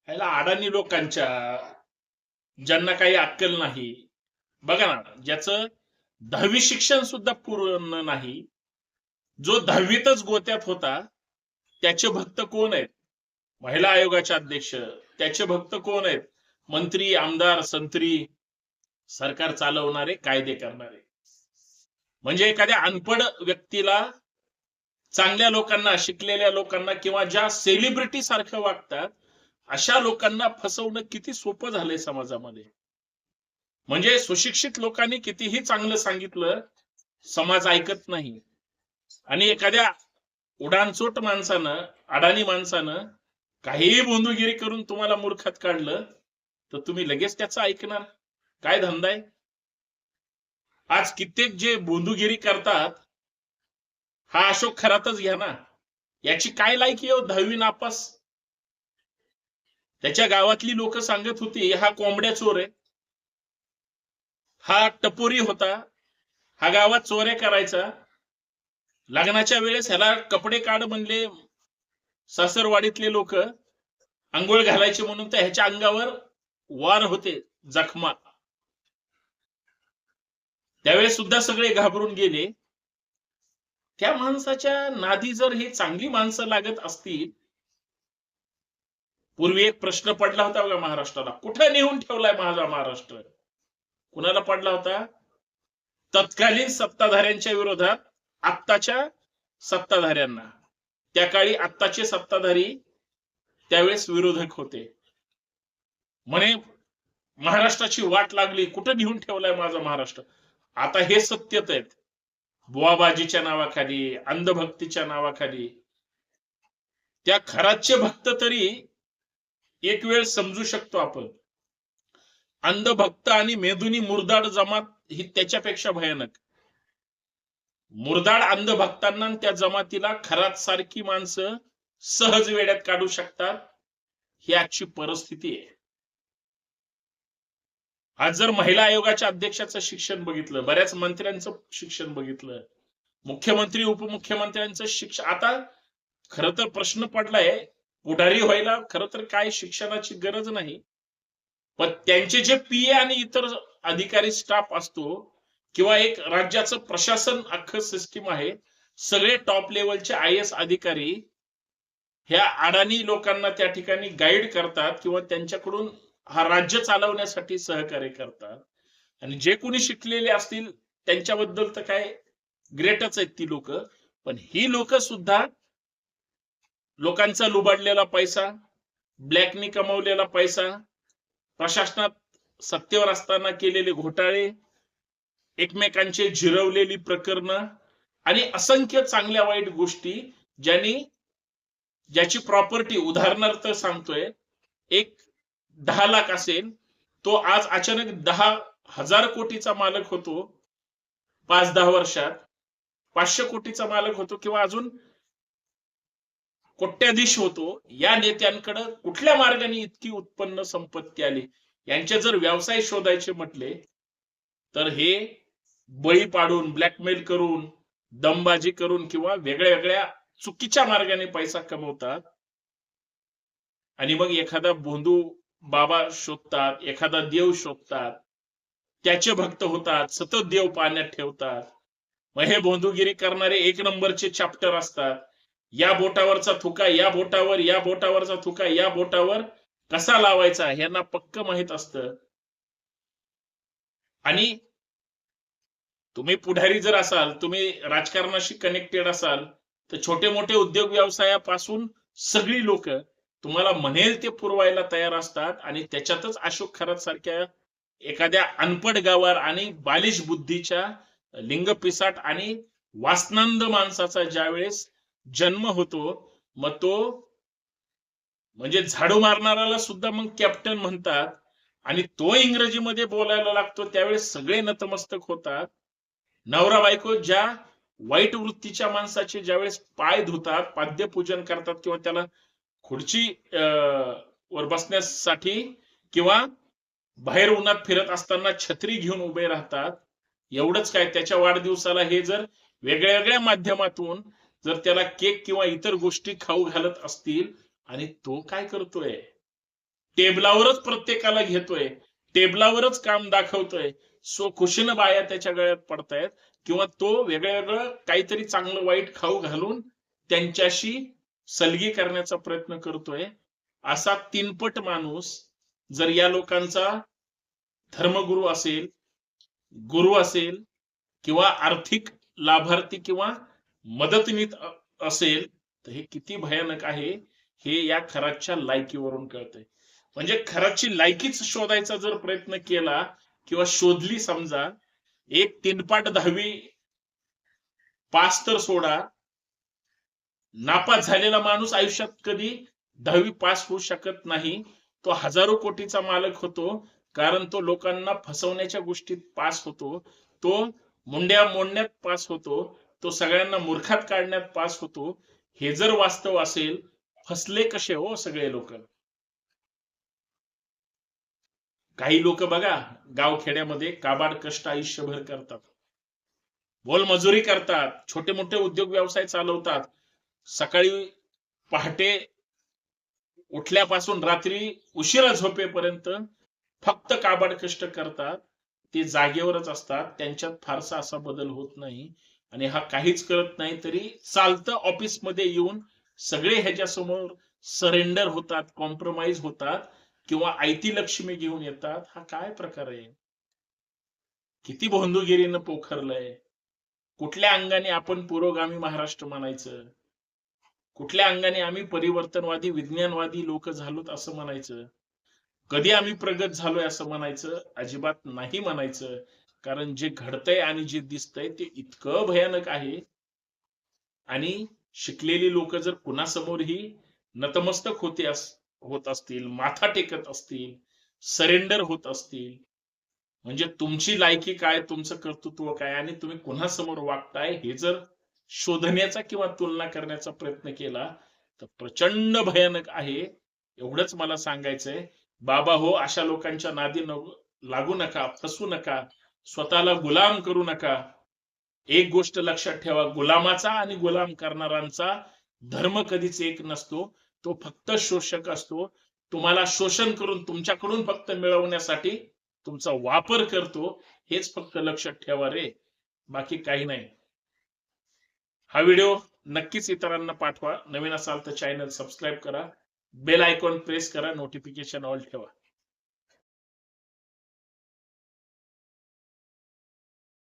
ह्याला अडाणी लोकांच्या, ज्यांना काही अक्कल नाही, बघा ना, ज्याचं 10वी शिक्षण सुद्धा पूर्ण नाही, जो 10वीतच गोत्यात होता, त्याचे भक्त कोण आहेत? महिला आयोगाचे अध्यक्ष. त्याचे भक्त कोण आहेत? मंत्री, आमदार, संत्री, सरकार चालवणारे, कायदे करणारे. म्हणजे एखाद्या अनपढ व्यक्तीला, चांगल्या लोकांना, शिकलेल्या लोकांना किंवा ज्या सेलिब्रिटी सारखं वागतात अशा लोकांना फसवणं किती सोपं झालंय समाजामध्ये. म्हणजे सुशिक्षित लोकांनी कितीही चांगलं सांगितलं, समाज ऐकत नाही. आणि एखाद्या उडाणचोट माणसानं, अडाणी माणसानं काहीही बोंधुगिरी करून तुम्हाला मूर्खात काढलं तर तुम्ही लगेच त्याचं ऐकणार? काय धंदा आहे? आज कित्येक जे बोंधुगिरी करतात, हा अशोक खरातच घ्या ना, याची काय लायकी आहे 10वी नापास? त्याच्या गावातली लोक सांगत होती हा कोंबड्या चोर आहे, हा टपोरी होता, हा गावात चोऱ्या करायचा, लग्नाच्या वेळेस ह्याला कपडे काढ म्हणले सासरवाडीतले लोक, अंघोळ घालायचे म्हणून तर ह्याच्या अंगावर वार होते, जखमा. त्यावेळेस सुद्धा सगळे घाबरून गेले. त्या माणसाच्या नादी जर ही चांगली माणसं लागत असतील. पूर्वी एक प्रश्न पडला होता बघा महाराष्ट्राला, कुठे नेऊन ठेवलाय माझा महाराष्ट्र? कुणाला पडला होता? तत्कालीन सत्ताधाऱ्यांच्या विरोधात आत्ताच्या सत्ताधाऱ्यांना. त्या काळी आत्ताचे सत्ताधारी त्यावेळेस विरोधक होते. म्हणे महाराष्ट्राची वाट लागली, कुठं नेऊन ठेवलाय माझा महाराष्ट्र? आता हे सत्यत आहेत. बुवाबाजीच्या नावाखाली, अंधभक्तीच्या नावाखाली. त्या खराचे भक्त तरी एक वेळ समजू शकतो आपण. अंधभक्त आणि मेदुनी मुरदाड जमात ही त्याच्यापेक्षा भयानक. मुरदाड अंधभक्तांना त्या जमातीला खरात सारखी माणसं सहज वेड्यात काढू शकतात. ही आजची परिस्थिती आहे. आज जर महिला आयोगाच्या अध्यक्षाचं शिक्षण बघितलं, बऱ्याच मंत्र्यांचं शिक्षण बघितलं, मुख्यमंत्री उपमुख्यमंत्र्यांचं शिक्षण, आता खरं तर प्रश्न पडलाय, पुढारी व्हायला खरं तर काय शिक्षणाची गरज नाही, पण त्यांचे जे पीए आणि इतर अधिकारी स्टाफ असतो किंवा एक राज्याचं प्रशासन अख्खं सिस्टीम आहे, सगळे टॉप लेवलचे IAS अधिकारी ह्या अडाणी लोकांना त्या ठिकाणी गाईड करतात किंवा त्यांच्याकडून हा राज्य चालवण्यासाठी सहकार्य करतात. आणि जे कोणी शिकलेले असतील त्यांच्याबद्दल तर काय ग्रेटच आहेत ती लोक. पण ही लोक सुद्धा लोकांचा लुबाडलेला पैसा, ब्लॅकनी कमवलेला पैसा, प्रशासनात सत्तेवर असताना केलेले घोटाळे, एकमेकांचे जिरवलेली प्रकरणं आणि असंख्य चांगल्या वाईट गोष्टी, ज्याची प्रॉपर्टी, उदाहरणार्थ सांगतोय, एक 10 लाख असेल, तो आज अचानक 10,000 कोटीचा मालक होतो. 5-10 वर्षात 500 कोटीचा मालक होतो किंवा अजून कोट्याधीश होतो. या नेत्यांकडे कुठल्या मार्गाने इतकी उत्पन्न संपत्ती आली? यांचे जर व्यवसाय शोधायचे म्हटले तर हे बळी पाडून, ब्लॅकमेल करून, दमबाजी करून किंवा वेगळ्या वेगळ्या चुकीच्या मार्गाने पैसा कमवतात. आणि मग एखादा भोंदू बाबा शोधतात, एखादा देव शोधतात, त्याचे भक्त होतात, सतत देव पाण्यात ठेवतात. मग हे भोंदूगिरी करणारे 1 नंबरचे चॅप्टर असतात. या बोटावरचा थुका या बोटावर, या बोटावरचा थुका या बोटावर कसा लावायचा यांना पक्क माहित असतं. आणि तुम्ही पुढारी जर असाल, तुम्ही राजकारणाशी कनेक्टेड असाल, तर छोटे मोठे उद्योग व्यवसायापासून सगळी लोक तुम्हाला म्हणेल ते पुरवायला तयार असतात. आणि त्याच्यातच अशोक खरात सारख्या एखाद्या अनपढ गावार आणि बालिश बुद्धीच्या, लिंगपिसाट आणि वासनांध माणसाचा ज्यावेळेस जन्म होतो, मग तो म्हणजे झाडू मारणाऱ्याला सुद्धा मग कॅप्टन म्हणतात. आणि तो इंग्रजीमध्ये बोलायला लागतो, त्यावेळेस सगळे नतमस्तक होतात. नवरा बायको ज्या वाईट वृत्तीच्या माणसाचे ज्यावेळेस पाय धुतात, पाद्यपूजन करतात किंवा त्याला खुर्ची वर बसण्यासाठी किंवा बाहेर उन्हात फिरत असताना छत्री घेऊन उभे राहतात. एवढंच काय, त्याच्या वाढदिवसाला हे जर वेगळ्या वेगळ्या माध्यमातून जर त्याला केक किंवा इतर गोष्टी खाऊ घालत असतील, आणि तो काय करतोय? टेबलावरच प्रत्येकाला घेतोय, टेबलावरच काम दाखवतोय, सो खुशीनं बाया त्याच्या गळ्यात पडतायत, किंवा तो वेगळं काहीतरी चांगलं वाईट खाऊ घालून त्यांच्याशी सलगी करण्याचा प्रयत्न करतोय. असा तीनपट माणूस जर या लोकांचा धर्मगुरू असेल, गुरु असेल, किंवा आर्थिक लाभार्थी किंवा मदतनीत असेल, तर हे किती भयानक आहे हे या खराच्या लायकीवरून कळतंय. म्हणजे खराची लायकीच शोधायचा जर प्रयत्न केला किंवा शोधली, समजा एक तीनपाट 10वी पास तर सोडा, नापास झालेला माणूस आयुष्यात कधी 10वी पास होऊ शकत नाही. तो हजारो कोटीचा मालक होतो, कारण तो लोकांना फसवण्याच्या गोष्टीत पास होतो, तो मुंड्या मोडण्यात पास होतो, तो सगळ्यांना मूर्खात काढण्यात पास होतो. हे जर वास्तव असेल, फसले कसे हो सगळे लोक. काही लोक बघा गावखेड्यामध्ये काबाड कष्ट आयुष्यभर करतात, मोलमजुरी करतात, छोटे मोठे उद्योग व्यवसाय चालवतात, सकाळी पहाटे उठल्यापासून रात्री उशिरा झोपेपर्यंत फक्त काबाड कष्ट करतात. ते जागेवरच असतात, त्यांच्यात फारसा असा बदल होत नाही, आणि हा काहीच करत नाही तरी चालतं. ऑफिस मध्ये येऊन सगळे ह्याच्या समोर सरेंडर होतात, कॉम्प्रोमाइज होतात, किंवा आयती लक्ष्मी घेऊन येतात. हा काय प्रकार आहे? किती भोंदूगिरीनं पोखरलंय. कुठल्या अंगाने आपण पुरोगामी महाराष्ट्र म्हणायचं? कुठल्या अंगाने आम्ही परिवर्तनवादी विज्ञानवादी लोक झालोत असं म्हणायचं? कधी आम्ही प्रगत झालोय असं म्हणायचं? अजिबात नाही म्हणायचं. कारण जे घडतंय आणि जे दिसतंय ते इतकं भयानक आहे. आणि शिकलेली लोक जर कुणासमोरही नतमस्तक होत असतील, माथा टेकत असतील, सरेंडर होत असतील, म्हणजे तुमची लायकी काय, तुमचं कर्तृत्व काय, आणि तुम्ही कुणासमोर वागताय हे जर शोधण्याचा किंवा तुलना करण्याचा प्रयत्न केला तर प्रचंड भयानक आहे. एवढंच मला सांगायचंय. बाबा हो, अशा लोकांच्या नादी लागू नका, फसू नका, स्वतःला गुलाम करू नका. एक गोष्ट लक्षात ठेवा, गुलामाचा आणि गुलाम करणाऱ्यांचा धर्म कधीच एक नसतो. तो फक्त शोषक असतो. तुम्हाला शोषण करून तुमच्याकडून फक्त मिळवण्यासाठी तुमचा वापर करतो. हेच फक्त लक्षात ठेवा रे, बाकी काही नाही. हा व्हिडिओ नक्कीच इतरांना पाठवा. नवीन असाल तर चॅनल सबस्क्राईब करा, बेल आयकॉन प्रेस करा, नोटिफिकेशन ऑल ठेवा.